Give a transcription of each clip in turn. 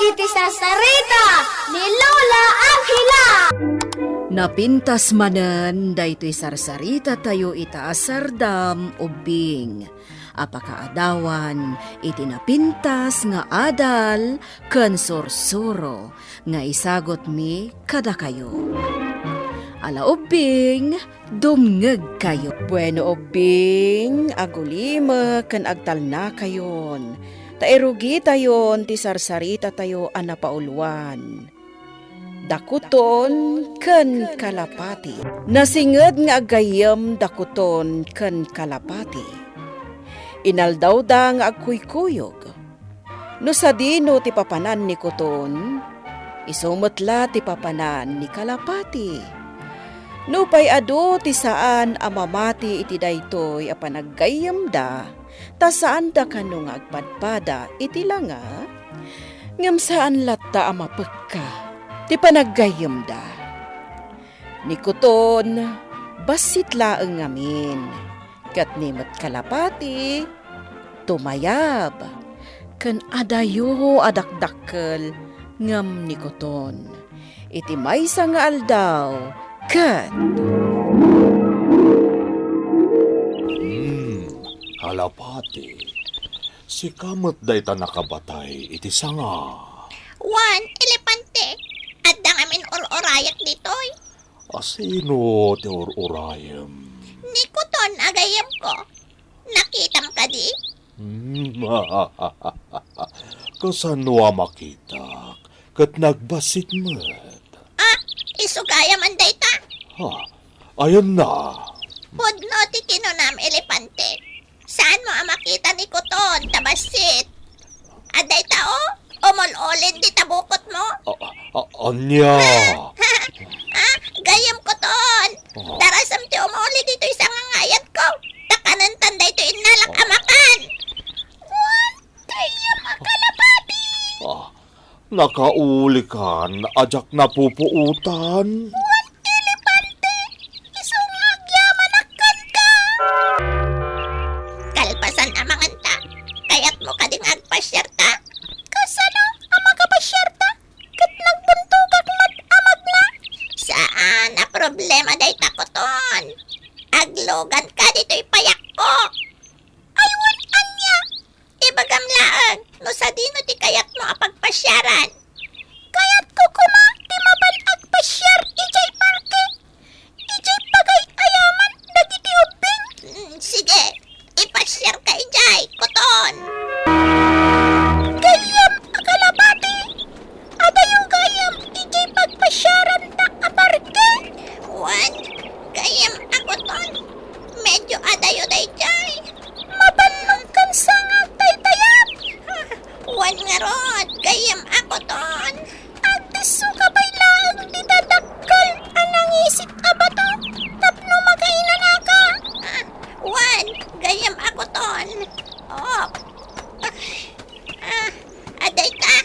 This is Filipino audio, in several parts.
iti sarsarita ni Lola Angela. Napintas manen daytoy sarsarita tayo ita asardam ubing. Apakaadawan iti napintas nga adal ken sursuro nga isagot mi kada kayo. Ala ubing, dumngeg kayo. Bueno ubing, agulima ken agtalna kayon. Tairugi tayon ti sarsarita tayo anapauluan. Dakuton ken kalapati. Nasinged nga agayem dakuton ken kalapati. Inaldaw da nga agkuykuyog. No sadino ti papanan ni kuton, isumutla ti papanan ni kalapati. No pay ado ti saan amamati iti daytoy a panaggayem da, ta saan da kano nga agpadpada iti langa, ngem saan latta amapekka ti panaggayem da. Ni kuton, basit laeng ngamin, kat nimot kalapati, tumayab, ken adayo adakdakkel ngem ni kuton. Iti maysa nga aldaw, ket kalapati, si kamot dayta nakabatay iti sanga. Juan, elepante, at amin or-orayak ditoy. Asino ti or-urayem? Nikuton agayam ko. Nakitam ka di? Kasanwa makita, kat nagbasit met. Isugayam anday ta. Ha, ayun na. Pudno ti kinunam elepante. Saan mo ang makita ni Kuton, tabasit? Aday tao, umol-olin di tabukot mo? Anya? Gayam Kuton. Darasam ti umuli dito isang ngayat ko. Takanan tanday to inalak amakan. Juan, gayam akalapati. Nakauli kan, ajak na pupuutan. Juan, elepante. Isong agyaman akan ka. Kalpasan amangan ta. Kayat mo ka ding agpasyarta. Kasano ang magapasyarta? Kat nagbuntugak amag na. Saan na problema day takoton? Aglogan ka dito'y payak ko. Aywan anya. Ibagam laang. No sa dino ti kayat mo apagpasyaran. Kayat ko kuma ti maban agpasyar ijay parke. Ijay pagay ayaman dagiti ubing. Sige, ipasyar ka ijay, Kuton. Gayam akalapati. Adayo gayam ijay pagpasyaran ta aparke. Juan, gayam Kuton. Medyo adayo day jay. Mabanong kan sangag taytayap. Juan nga rod, gayam Kuton. Agdiso kabay lang di dadakkel anang isip abato. Tapno magainan ka. Juan, gayam Kuton. Aday ta.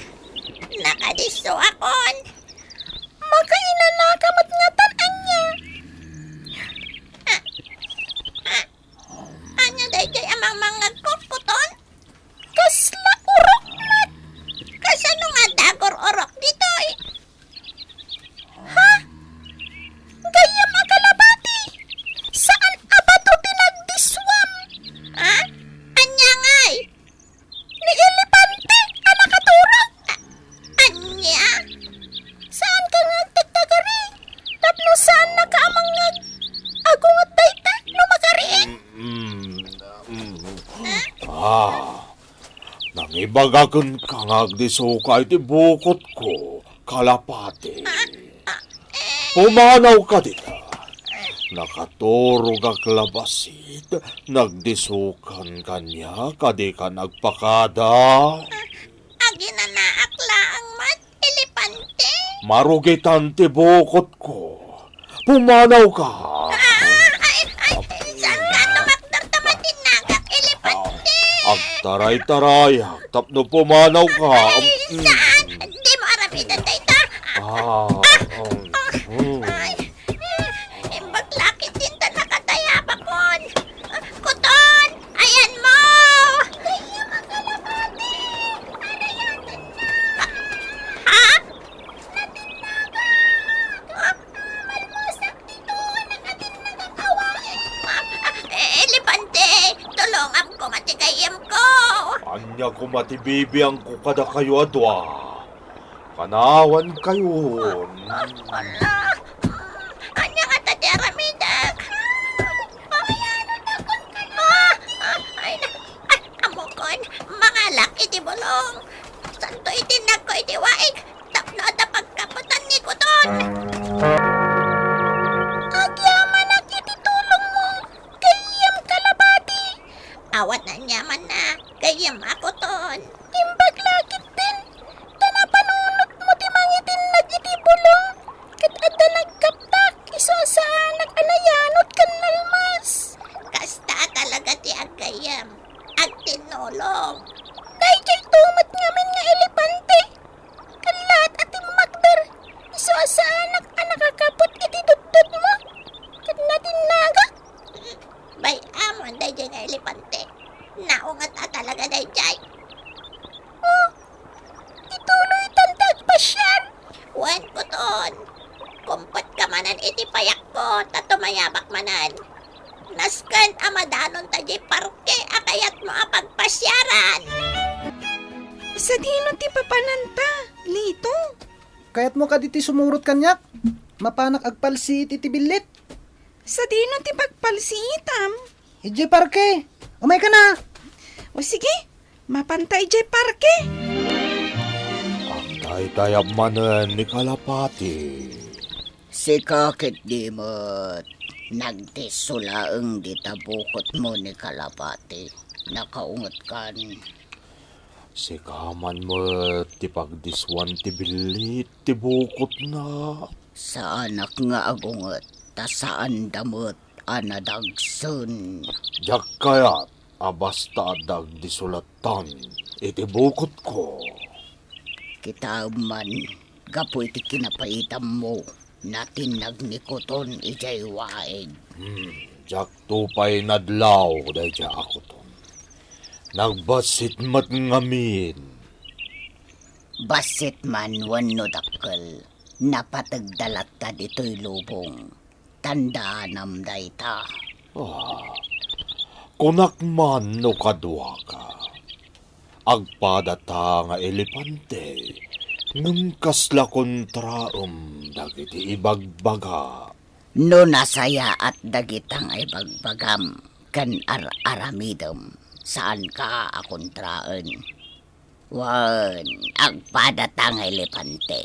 Nakadiso akon. Magainan na kamot nga tanan niya. Anya day jay amang mga Kuton? Kasla urok mat. Kasano nga dagor orok ditoy? Ha? Gayam akalabati. Saan abato pinagdiswam? Ha? Anya ngay? Ni elepante anak katurok. Anya? Saan ka nga tagtagari? Tapno saan nakaamangag? Agungot dayta no magariin? Nangibagagan kang agdiso ka iti bukot ko, kalapati. Pumanaw ka dita. Nakaturog ak labasit, nagdisukan kanya, kadi ka nagpakada. Aginanaak laang mat, elepante. Marugitan ti bukot ko. Pumanaw ka. Saan ka tumakdartamatin nagak, elepante? Agtaray-taray, tapno pumanaw ka. Saan? Di mo arabidan dayta. Baglakit din ta nakatayaba kon. Kuton, ayan mo. Kaya makalapati. Arayatin na. anya kumatibibiyang ko kada kayo adwa. Kanawan kayon. Wala. Anya nga ta, Tia Ramida. Pamayano na kun kayo. Ay, amukon. Mga laki ti bulong. Santo itinag ko iti waig. Tapno da pagkaputan ni Kuton. Agyaman na iti tulong mo. Gayam kalabati. Awat na nyaman na. Gayam ako ton. Imbag lakit din. Tanapanunot mo ti mangitin nag iti bulong. Kat adda nagkaptak. Iso sa nag-anayanot kan nalmas. Kasta talaga ti agayam. Agtinulong. Dahil kay tumat ngamin nga elepante. Kalat at magdar. Iso sa nakakapot iti dudod mo. Kat natin naga. Bay amon dahil nga elepante. Naungat na talaga dahil jay. Oh, ituloy tandag pa siya. Wan ko ton. Kumpot ka manan iti payak ko. Tatumayabak manan. Naskan amadanon ta jay parke. Akayat mo apagpasyaran. Sa dino ti papananta, Lito. Kayat mo ka diti sumurot kanyak. Mapanak agpalsi iti bilit. Sa dino ti pagpalsiitam. Ije parke. Umay ka na. O sige, mapantay jay parke. Ang taytayab manan ni Kalapati. Si kakit di mo't nagtisulaang ditabukot mo ni Kalapati. Nakaungot kan. Si kaman mo ti pagdiswan ti bilit ti bukot na. Sa anak nga agungot, ta saan damot anadagsun. Diyak kayat abasta adag disulatan iti bukot ko. Kita man, gapoy ti kinapaitam mo, natin nagnikoton ijay waig. Diyak tupay nadlaw dahi diya ako to. Nagbasit mat ngamin. Basit man wano dakkel, napatagdalat ta dito'y lubong. Tandaanam day ta. Kunak man no kadwa ka. Agpadata nga elepante. Ngem kasla kontraem dagiti ibagbaga. No nasaya at dagitang ay bagbagam, kan aramidem. Saan ka akontraan? Wan, agpadatang elepante.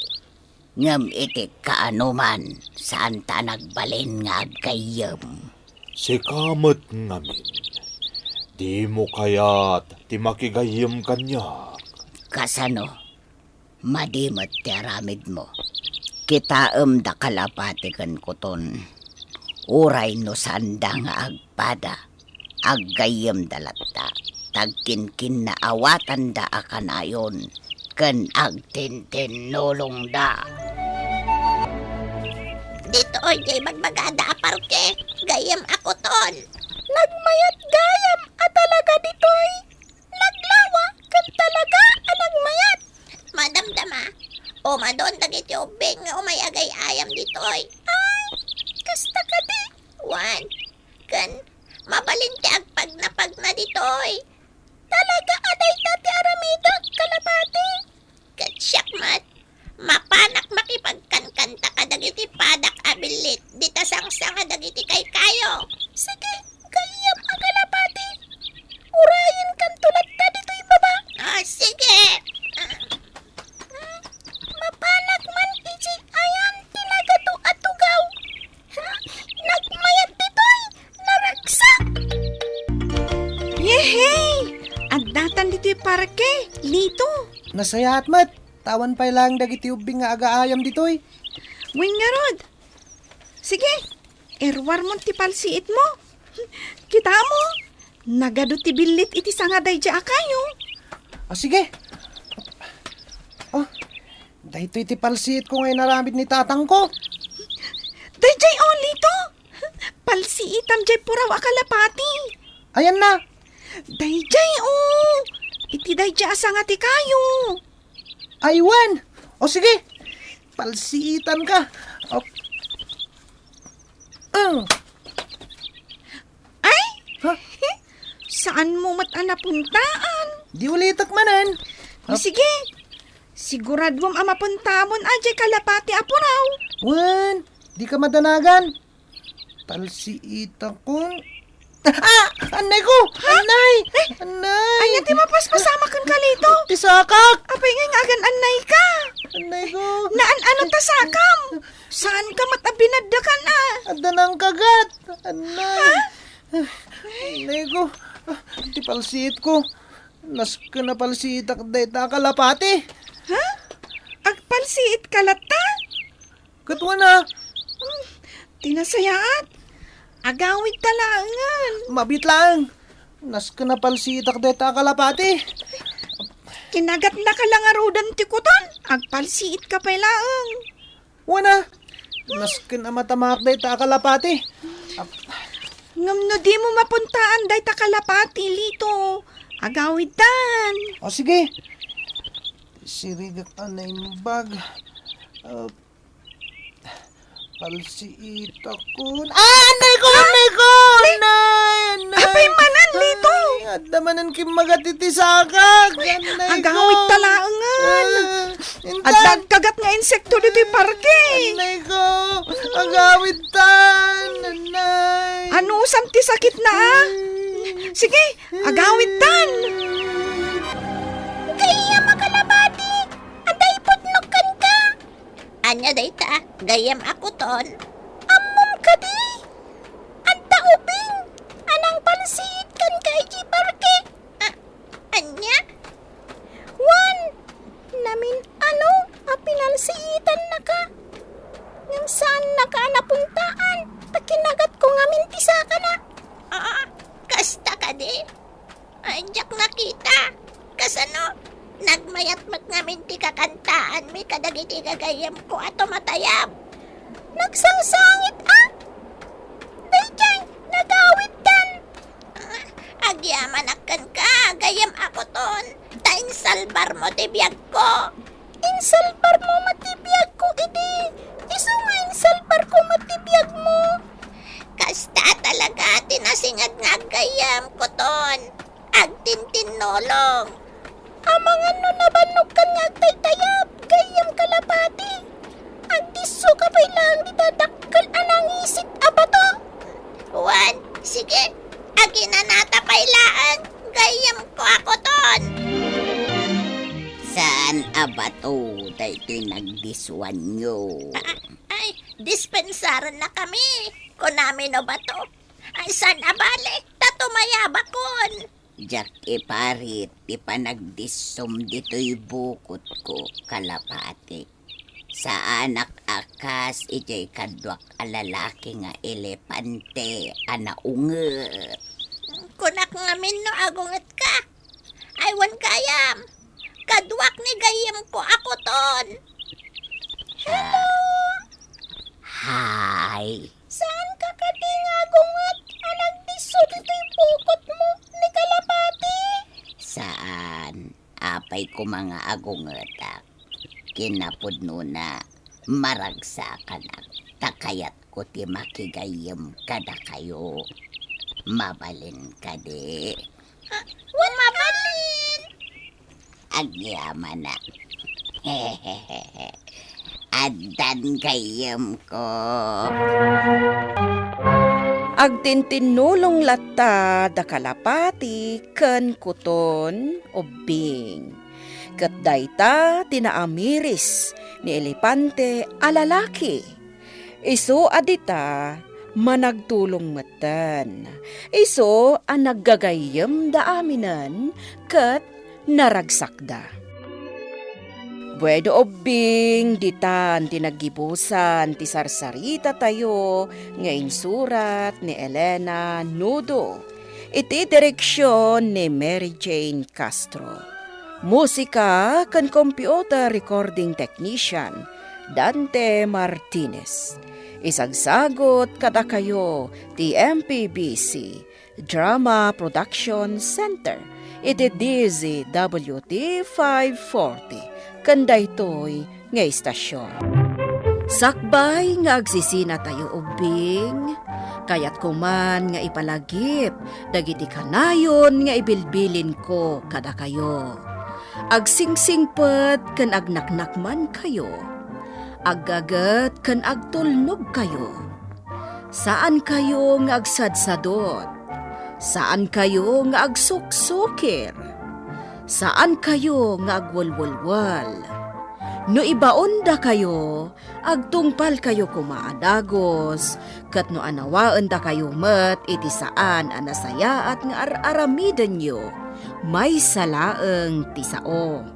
Ngam itik kaanuman, saan ta nagbalin nga agkayem. Si kamat ngamin. Di mo kayat ti makigayem kanyak. Kasano, madimat ti aramid mo. Kitaem da kalapati kan kuton. Uray no sanda nga agpada. Aggayem dalatta, tagkinkin na awatan da akanayon, ken agtintin nulong da. Dito jay magbagada parke. Gayam ako ton. Nagmayat gayam at talaga ditoy. Naglawa kan talaga ang nagmayat. Madamdama. O madon dagiti ubing nga umayagay ayam ditoy. Ay, kasta ka di. Wan, kan mabalin ti agpag na ditoy. Talaga aday tati aramida kalapati. Kat syakmat. Mapanak makipagkankanta ka dagiti padak abilit. Dita sangsanga dagiti kay kayo. Sige, kayam ang kalapati. Urayan kan tulad ta dito'y baba. Sige. Mapanak man iji ayan tinagatu at tugaw. Nagmayat dito'y naragsak. Yehey! Addatan dito'y parke, Lito. Nasaya at mat. Tawan pa'y lang dagiti ubing nga agaayam ditoy. Wing nga rod. Sige, erwar mo ti palsiit mo. Kita mo, nagado ti bilit iti sangaday dya akayo. Sige. Oh, dahito iti palsiit ko ngayon naramid ni tatang ko. Dayjay o, Lito. Palsiitam jay puraw akalapati. Ayan na. Dayjay o. Iti dayjay asangati kayo. Aywan. O sige. Palsiitan ka. O. Ay! Ha? Saan mo mat napuntaan? Di ulitak manan. Sige, siguradwam amapuntamon ajay kalapati apo raw. Wan, di ka madanagan. Palsiita ko. Anay ko! Anay! Anay! Anya ti mapaspasama kan kalito. Tisakak! Apay nga agan anay ka. Anay ko! Ano ta sakam? Saan ka matabinadda ka na? Ada ng kagat! Anay! Anay ko! Ti palsiit ko. Nas ka na palsiitak day ta kalapati. Ha? Agpalsiit kalata? Katwa na! Tinasayaat. Agawid talangan. Mabit lang! Nas ka na palsiitak day ta kalapati. Kinagat na ka lang arudan ti kuton. Agpalsiit ka pa laang. Wana! Nas ka na matamak day ta kalapati. Ngam no di mo mapuntaan day ta kalapati lito. Agawid tan. O sige. Sirigak anay bag. Palsiit ako. Anay ko! Anay ko! Anay! Anay! Apay manan lito. At damanan kim magatitisaga. Agawid talaangan. At nagkagat nga insekto dito yung parke. Anay ko! Agawid tan! Anay! Ano ti sakit na ah? Sige, agawid tan. Gayam makalabati. Aday putnokan ka. Anya dayta, gayam ako ton. Amom ka di. Anta ubing. Anang palsiit kan kay Parke. Anya? Wan. Namin ano, apinalsiitan na ka. Ngam saan na ka napuntaan? Takinagat ko nga mintisa ka na. Kasta ka di. Anjak nakita. Kasano? Nagmayat ngamin ti kakantaan mi kadagiti gagayam ko ato matayab. Nagsangsangit Dayjay, nagawit tan. Agyaman akan ka, gayam ako ton. Ta insalbar mo ti biyag ko. Insalbar mo matibiyag ko, idi. Isu nga insalbar ko matibiyag mo. Kasta talaga tinasingag nga gayam ko ton. Agtintinolong. Amangan no nabanog ka nga taytayap, gayam kalapati. Agdiso ka pa ilang ditadakkel anang isit abato. Wan, sige, aginanata pa ilaan, gayam ko ako ton. Saan abato tayo nagdiswan nyo? Ay, dispensaran na kami. Kunami no ba to? Ay, saan abalik? Tatumayabakon. Jak iparit, ipanagdisum dito'y bukot ko, kalapati. Sa anak akas, ijay kadwak alalaki nga elepante, anaunget. Kunak ngamin no agunget ka. Aywan kayam. Kadwak ni gayam ko ako ton. Hi! Saan ka katingagunget? Anagdiso dito'y bukot mo ni kalapati. Saan? Apay ko mga agungetak. Kinapudno na maragsakan ak. Takayat ko ti makigayam kada kayo. Mabalin ka di. Wan mabalin. Agyaman na. Hehehehe. Adan gayam ko. Agtintinulong lata da kalapati ken kuton ubing. Ket dayta tinaamiris ni elepante alalaki. Isu adita managtulong meten. Isu ang naggagayem da aminan ket naragsakda. Buedo obing ditan tinagibusan ti sarsarita tayo nga insurat ni Elena Nudo. Iti direksyon ni Mary Jane Castro. Musika kan computer recording technician Dante Martinez. Isagsagot kada kayo ti MPBC Drama Production Center. Iti DZWT 540. Kanda ito'y nga istasyon. Sakbay nga agsisina tayo ubing, Kayat ko man nga ipalagip, dagiti kanayon nga ibilbilin ko kada kayo. Agsingsingpet ken agnaknak man kayo. Aggagat ken agtulnog kayo. Saan kayo nga agsadsadot? Saan kayo nga agsuksukir? Saan kayo nga agwalwalwal? No ibaon da kayo, agtungpal kayo kumaadagos, kat no anawaan da kayo met iti saan anasaya at nga aramiden nyo, may salaeng tisao.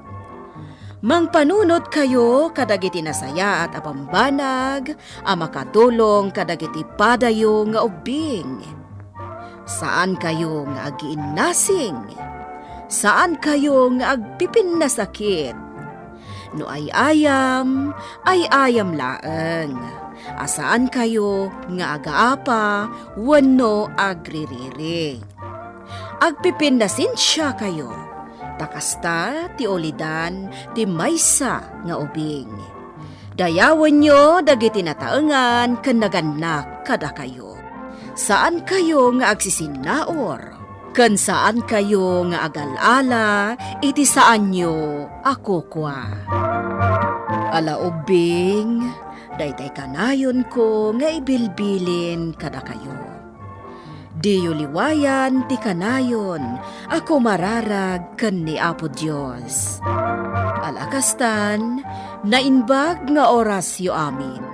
Mangpanunot kayo kadagiti nasaya at apambanag, makatulong kadagiti padayo nga ubing. Saan kayo nga agiinnasing? Saan kayo nga agpipin na sakit? No ay ayam laeng. Asaan kayo nga agaapa, wano agririri. Agpipindasin siya kayo. Takasta ti olidan ti maysa nga ubing. Dayawan nyo dagiti nataengan ken naganak kada kayo. Saan kayo nga agsisinaor? Ken saan kayo nga agalala, iti saan nyo ako kwa. Ala ubing, daytay kanayon ko nga ibilbilin kada kayo. Diyo liwayan ti kanayon, ako mararag ken ni Apo Dios. Alakastan, nainbag nga orasyo amin.